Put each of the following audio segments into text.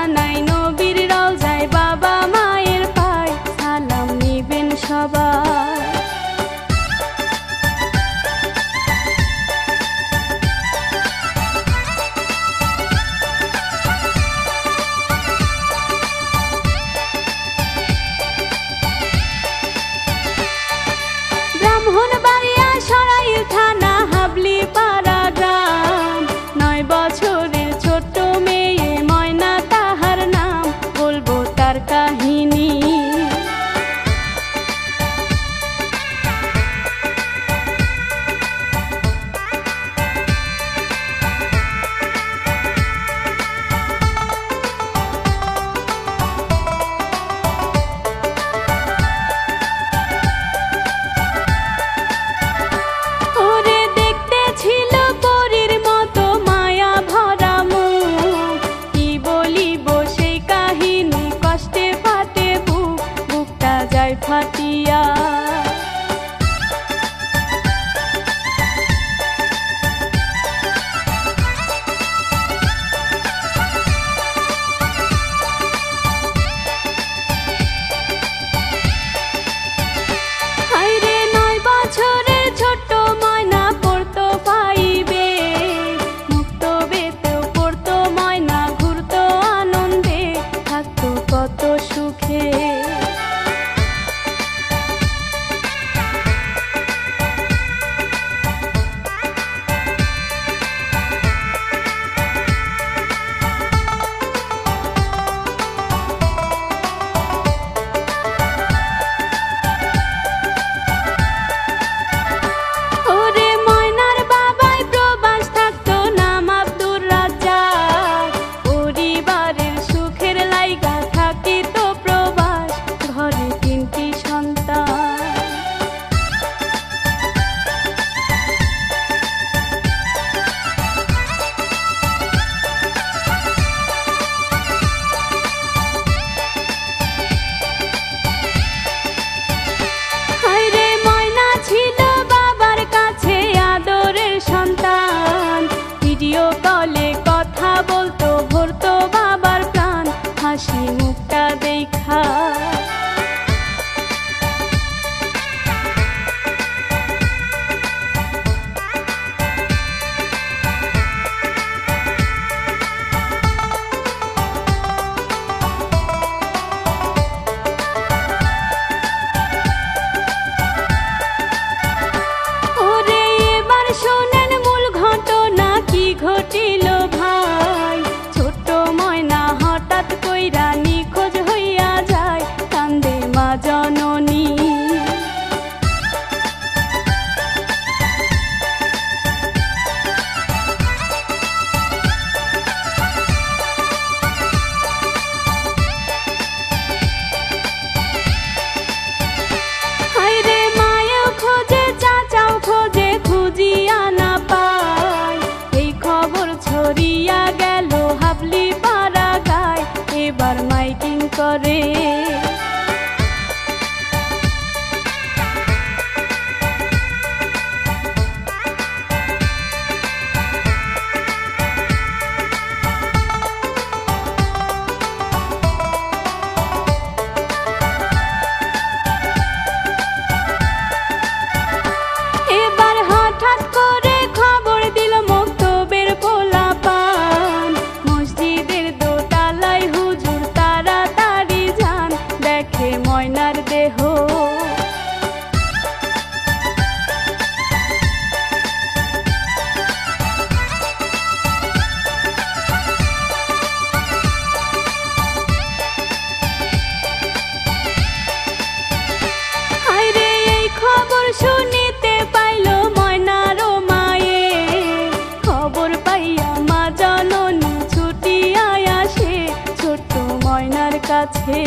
জানাই নবীর রওজায় বাবা মায়ের পায় সালাম নিবেন সবাই। ব্রাহ্মণবাড়িয়া সরাইল থানা হাবলি পাড়া গ্রাম, 9 বছরের ছোট্ট মেয়ে ময়না তাহার নাম, বলবো তার কাহিনী। ফাটিয়া হায়রে 9 বছরের ছোট্ট ময়না পড়তো পাইবে, মুক্ত বেতেও পড়তো ময়না, ঘুরতো আনন্দে, থাকতো কত সুখে। ভিডিও কলে কথা বলতো, ভরতো বাবার প্রাণ, হাসি মুখটা দেখা। ঘটিল ভাই, ছোট্ট ময়না হঠাৎ কইরা নিখোঁজ হইয়া যায়, কান্দে মা জননী। হায়রে মায়েও খোঁজে, চাচাও খোঁজে, খুঁজিয়া না পায়, ছড়িয়া গেল হাবলি পাড়া গায়, এবার মাইকিং করে। এবার হঠাৎ করে খবর দিল মক্তবের পোলা পান, মসজিদের দোতলায় হুজুর তাড়াতাড়ি যান, দেখে ময়নার দেহ। হায়রে এই খবর শুনিতে পাইল ময়নারও মায়ে, খবর পাইয়া মা জননী ছুটিয়া আসে ছোট্ট ময়নার কাছে।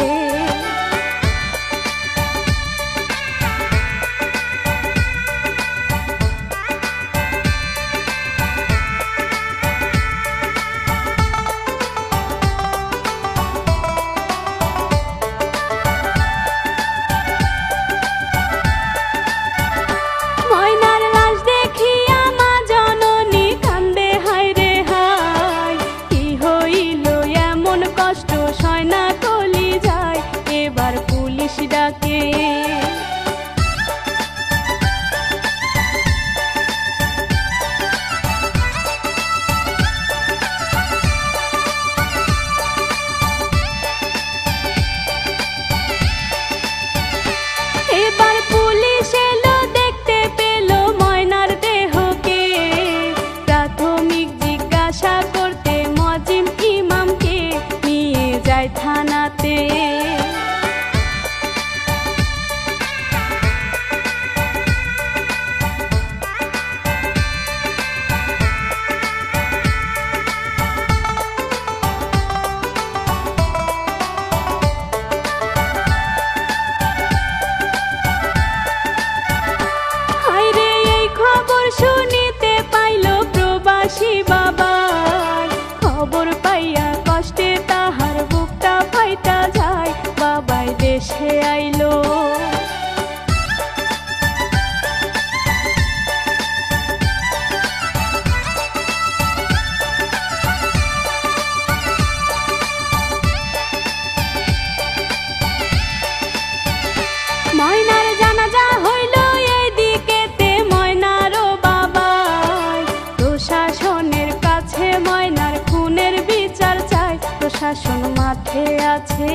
কষ্ট ডাকে। এবার পুলিশ এলো, দেখতে পেল ময়নার দেহকে। প্রাথমিক জিজ্ঞাসা করতে মজিম ইমামকে নিয়ে যায় থানাতে। শুনিতে পাইল প্রবাসী বাবার, খবর পাইয়া কষ্টে তাহার বুকটা ফাইটা যায়। বাবাই দেশে আইলো, ময়নার জানাজা হইল এইদিকেতে ময়নারও বাবার। প্রশাসনের কাছে ময়নার খুনের বিচার চায়, প্রশাসন মাঠে আছে।